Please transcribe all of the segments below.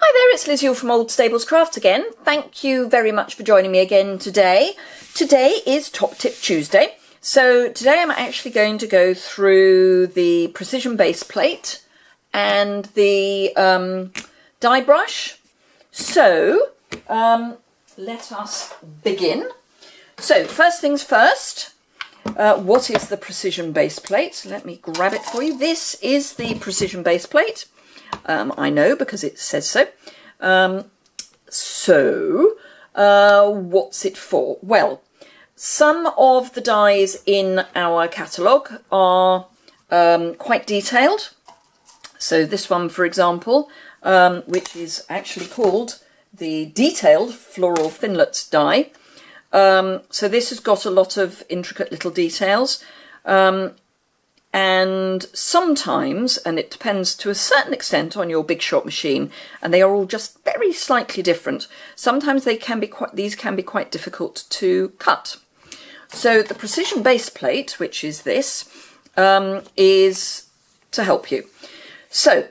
Hi there, it's Liz Yuille from Old Stables Crafts again. Thank you very much for joining me again today. Today is Top Tip Tuesday. So today I'm actually going to go through the precision base plate and the die brush. So let us begin. So first things first, what is the precision base plate? Let me grab it for you. This is the precision base plate. I know because it says so. What's it for? Well, some of the dies in our catalogue are quite detailed. So this one, for example, which is actually called the Detailed Floral Thinlits die. So this has got a lot of intricate little details. And sometimes, and it depends to a certain extent on your big shot machine, and they are all just very slightly different. Sometimes these can be quite difficult to cut. So the precision base plate, which is this, is to help you. So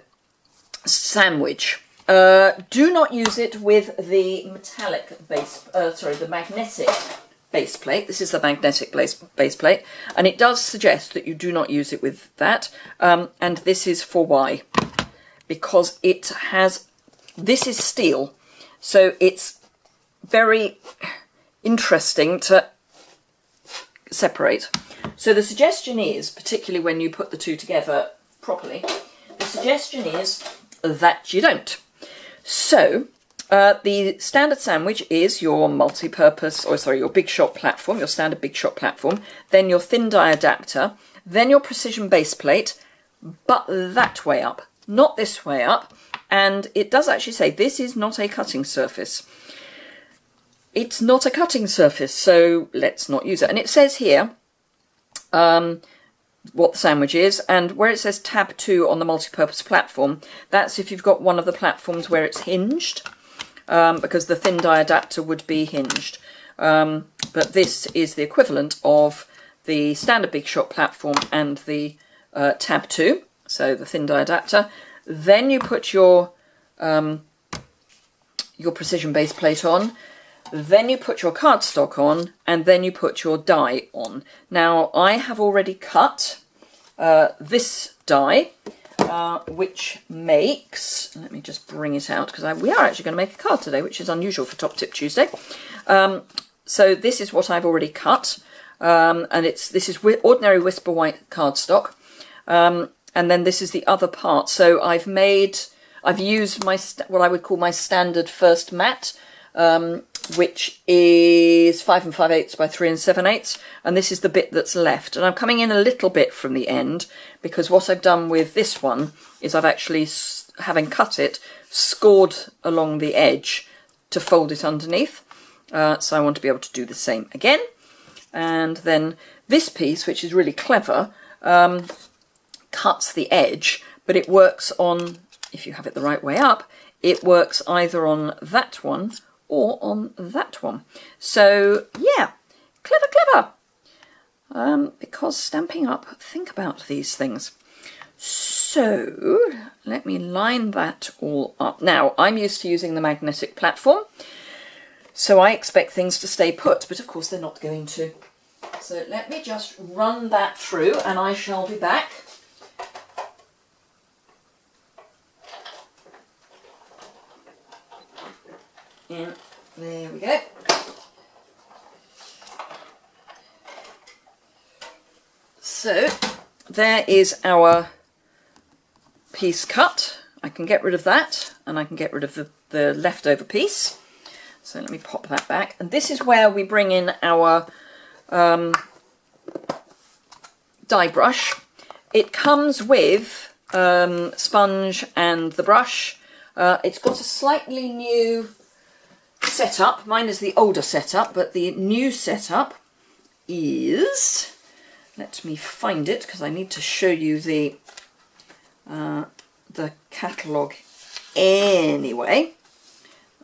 sandwich. Do not use it with the metallic base. The magnetic base plate. This is the magnetic base plate, and it does suggest that you do not use it with that, and this is for why? Because this is steel, so it's very interesting to separate. So the suggestion is, particularly when you put the two together properly, the suggestion is that you don't. So the standard sandwich is your your big shot platform, your standard big shot platform, then your thin die adapter, then your precision base plate, but that way up, not this way up. And it does actually say this is not a cutting surface. It's not a cutting surface, so let's not use it. And it says here what the sandwich is, and where it says tab 2 on the multi-purpose platform, that's if you've got one of the platforms where it's hinged. Because the thin die adapter would be hinged. But this is the equivalent of the standard big shot platform and the tab 2, so the thin die adapter. Then you put your precision base plate on, then you put your cardstock on, and then you put your die on. Now I have already cut this die, which makes, let me just bring it out, because we are actually going to make a card today, which is unusual for Top Tip Tuesday. So this is what I've already cut, and this is ordinary Whisper White cardstock, and then this is the other part. So I've used what I would call my standard first mat, which is 5 5/8 by 3 7/8, and this is the bit that's left. And I'm coming in a little bit from the end, because what I've done with this one is I've actually, having cut it, scored along the edge to fold it underneath. So I want to be able to do the same again. And then this piece, which is really clever, cuts the edge, but it works on, if you have it the right way up, it works either on that one or on that one. So yeah, clever. Because Stampin' Up think about these things. So let me line that all up. Now I'm used to using the magnetic platform, so I expect things to stay put, but of course they're not going to. So let me just run that through and I shall be back. And there we go. So there is our piece cut. I can get rid of that, and I can get rid of the leftover piece. So let me pop that back. And this is where we bring in our die brush. It comes with sponge and the brush. It's got a slightly new setup. Mine is the older setup, but the new setup is, let me find it because I need to show you the catalogue anyway.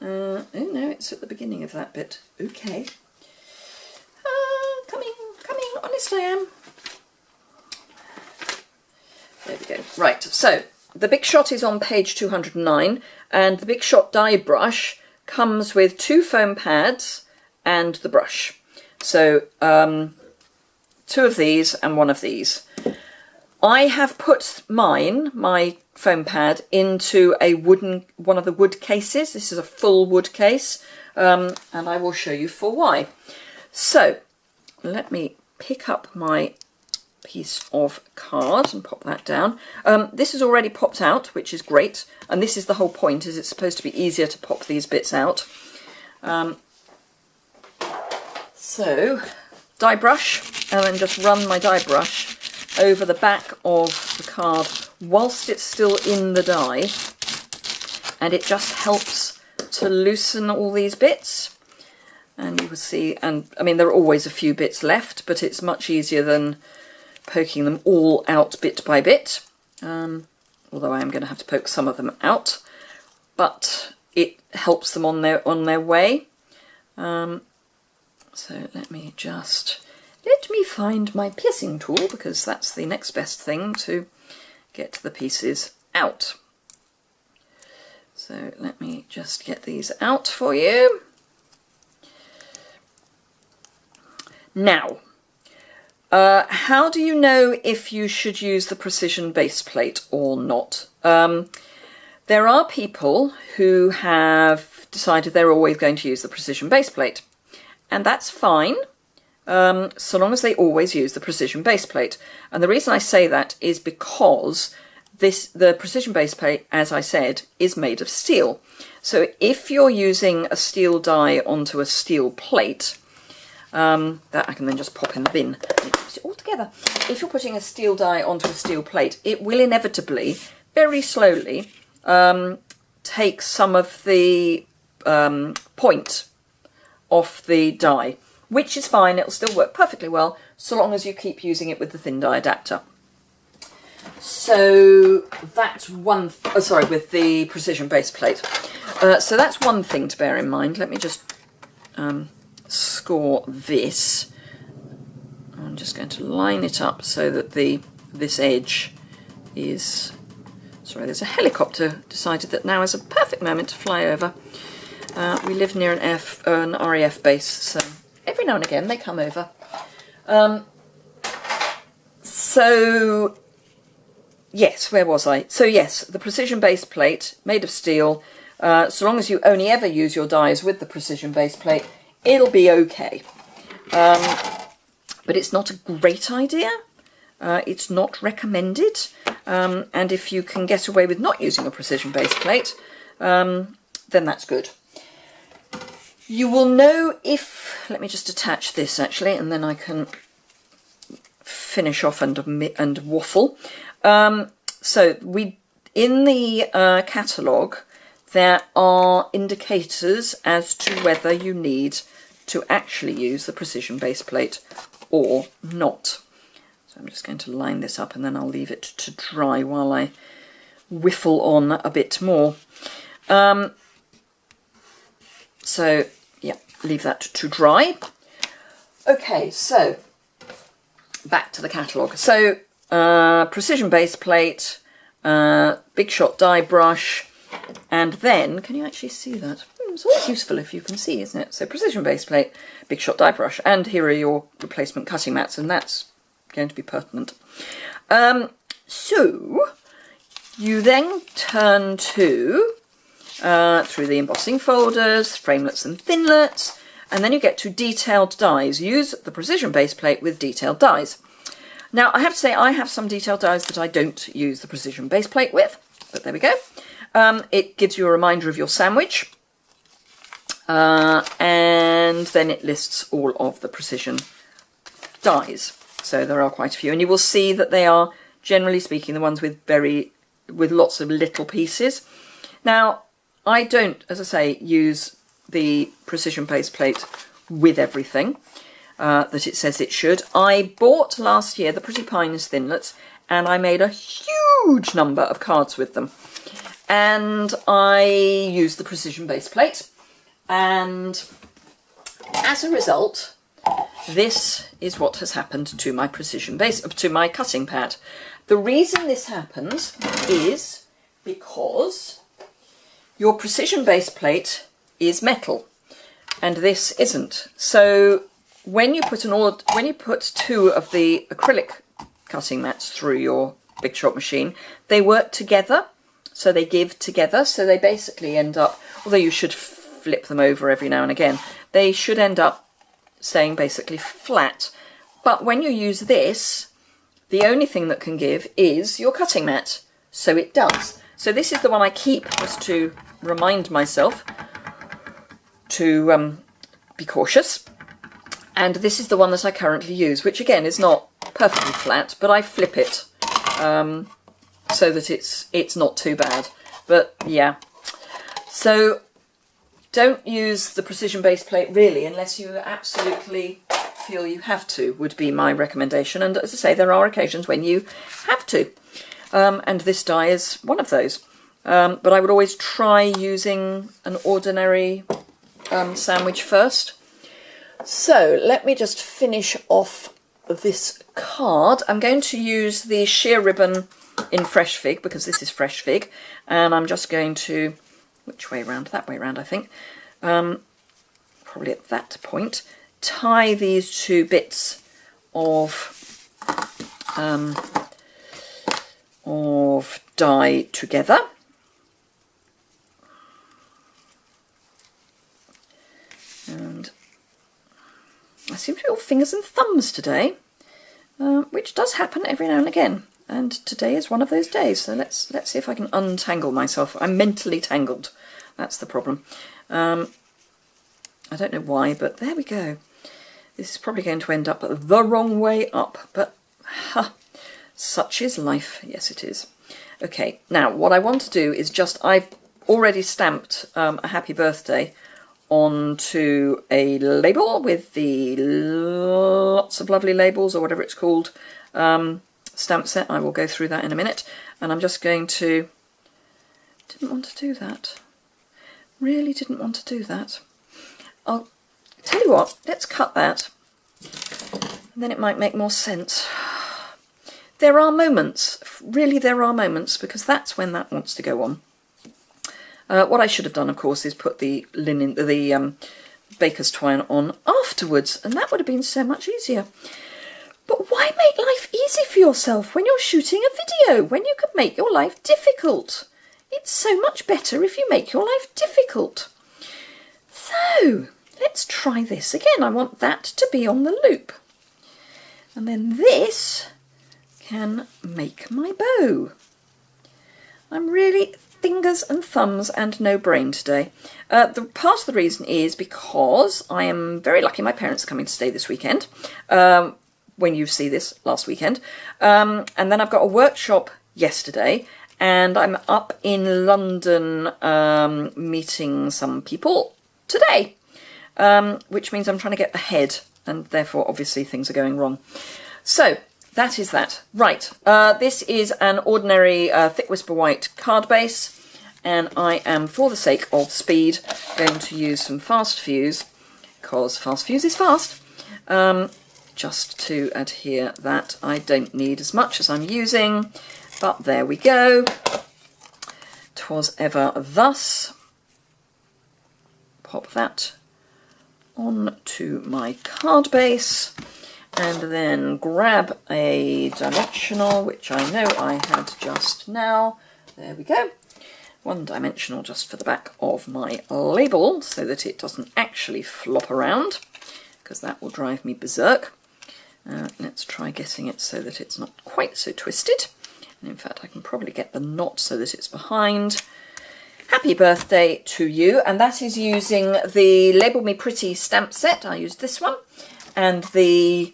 Oh no, it's at the beginning of that bit. Okay. Coming, honest I am. There we go. Right, so the Big Shot is on page 209, and the Big Shot die brush comes with 2 foam pads and the brush. So 2 of these and 1 of these. I have put my foam pad, into one of the wood cases. This is a full wood case, and I will show you for why. So let me pick up my piece of card and pop that down. This is already popped out, which is great, and this is the whole point, is it's supposed to be easier to pop these bits out. So die brush, and then just run my die brush over the back of the card whilst it's still in the die, and it just helps to loosen all these bits. And you will see, and I mean there are always a few bits left, but it's much easier than poking them all out bit by bit, although I am going to have to poke some of them out, but it helps them on their way. So let me find my piercing tool, because that's the next best thing to get the pieces out. So let me just get these out for you. Now, how do you know if you should use the precision base plate or not? There are people who have decided they're always going to use the precision base plate, and that's fine, so long as they always use the precision base plate. And the reason I say that is because the precision base plate, as I said, is made of steel. So if you're using a steel die onto a steel plate, that I can then just pop in the bin and put it all together. If you're putting a steel die onto a steel plate, it will inevitably, very slowly, take some of the point off the die, which is fine. It'll still work perfectly well so long as you keep using it with the thin die adapter. So that's with the precision base plate. So that's one thing to bear in mind. Let me just score this. I'm just going to line it up so that this edge is... Sorry, there's a helicopter decided that now is a perfect moment to fly over. We live near an RAF base, so every now and again they come over. So yes, where was I? So yes, the precision base plate, made of steel. So long as you only ever use your dies with the precision base plate, it'll be okay. But it's not a great idea. It's not recommended. And if you can get away with not using a precision base plate, then that's good. You will know if... Let me just attach this actually, and then I can finish off and waffle. So in the catalogue, there are indicators as to whether you need to actually use the precision base plate or not. So I'm just going to line this up, and then I'll leave it to dry while I whiffle on a bit more. So yeah, leave that to dry. Okay, so back to the catalogue. So precision base plate, Big Shot die brush, and then, can you actually see that? It's always useful if you can see, isn't it? So precision base plate, Big Shot die brush, and here are your replacement cutting mats, and that's going to be pertinent. So you then turn to, through the embossing folders, framelets and thinlets, and then you get to detailed dies. Use the precision base plate with detailed dies. Now, I have to say, I have some detailed dies that I don't use the precision base plate with, but there we go. It gives you a reminder of your sandwich, and then it lists all of the precision dies. So there are quite a few, and you will see that they are, generally speaking, the ones with lots of little pieces. Now, I don't, as I say, use the precision base plate with everything that it says it should. I bought last year the Pretty Pines thinlets, and I made a huge number of cards with them. And I used the precision base plate, and as a result, this is what has happened to my cutting pad. The reason this happens is because your precision base plate is metal and this isn't. So when you put two of the acrylic cutting mats through your Big Shot machine, they work together, so they give together, so they basically end up, although you should flip them over every now and again, they should end up staying basically flat. But when you use this, the only thing that can give is your cutting mat. So it does. So this is the one I keep just to remind myself to be cautious. And this is the one that I currently use, which again is not perfectly flat, but I flip it so that it's not too bad. But yeah, so don't use the precision base plate really unless you absolutely feel you have to, would be my recommendation. And as I say, there are occasions when you have to. And this die is one of those. But I would always try using an ordinary sandwich first. So let me just finish off this card. I'm going to use the sheer ribbon in Fresh Fig because this is Fresh Fig. And I'm just going to, which way round? That way round, I think. Probably at that point. Tie these two bits of dye together. And I seem to be all fingers and thumbs today, which does happen every now and again. And today is one of those days. So let's see if I can untangle myself. I'm mentally tangled. That's the problem. I don't know why, but there we go. This is probably going to end up the wrong way up, but such is life. Yes, it is. Okay, now what I want to do is I've already stamped a happy birthday onto a label with the lots of lovely labels, or whatever it's called, stamp set. I will go through that in a minute. And I'm just going to, didn't want to do that. Really didn't want to do that. I'll tell you what, let's cut that, and then it might make more sense. There are moments, really there are moments, because that's when that wants to go on. What I should have done, of course, is put the linen, the baker's twine on afterwards, and that would have been so much easier. But why make life easy for yourself when you're shooting a video, when you could make your life difficult? It's so much better if you make your life difficult. So let's try this again. I want that to be on the loop. And then this can make my bow. I'm really fingers and thumbs and no brain today. Part of the reason is because I am very lucky. My parents are coming to stay this weekend, when you see this, last weekend. And then I've got a workshop yesterday, and I'm up in London meeting some people today, which means I'm trying to get ahead, and therefore obviously things are going wrong. So that is that. Right, this is an ordinary thick whisper white card base, and I am, for the sake of speed, going to use some fast fuse, because fast fuse is fast, just to adhere that. I don't need as much as I'm using, but there we go. 'Twas ever thus. Pop that onto my card base, and then grab a dimensional, which I know I had just now. There we go. One dimensional just for the back of my label, so that it doesn't actually flop around, because that will drive me berserk. Let's try getting it so that it's not quite so twisted. And in fact, I can probably get the knot so that it's behind. Happy birthday to you. And that is using the Label Me Pretty stamp set. I used this one. And the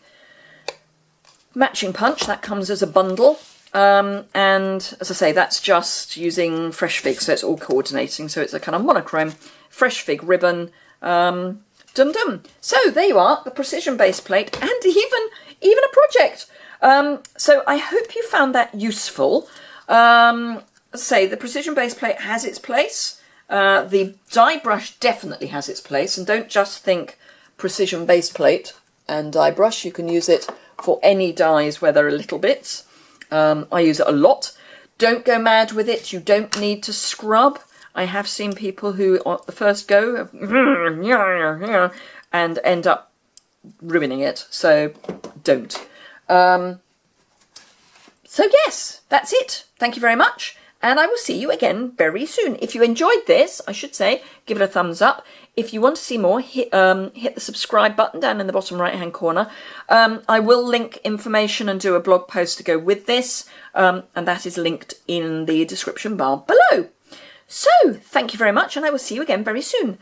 matching punch, that comes as a bundle. And as I say, that's just using Fresh Fig, so it's all coordinating. So it's a kind of monochrome Fresh Fig ribbon. Dum-dum. So there you are, the precision base plate, and even a project. So I hope you found that useful. Say the precision base plate has its place. The die brush definitely has its place, and don't just think precision base plate and die brush. You can use it for any dies where there are little bits. I use it a lot. Don't go mad with it. You don't need to scrub. I have seen people who, on the first go, and end up ruining it. So don't. So yes, that's it. Thank you very much. And I will see you again very soon. If you enjoyed this, I should say, give it a thumbs up. If you want to see more, hit the subscribe button down in the bottom right-hand corner. I will link information and do a blog post to go with this, and that is linked in the description bar below. So, thank you very much, and I will see you again very soon.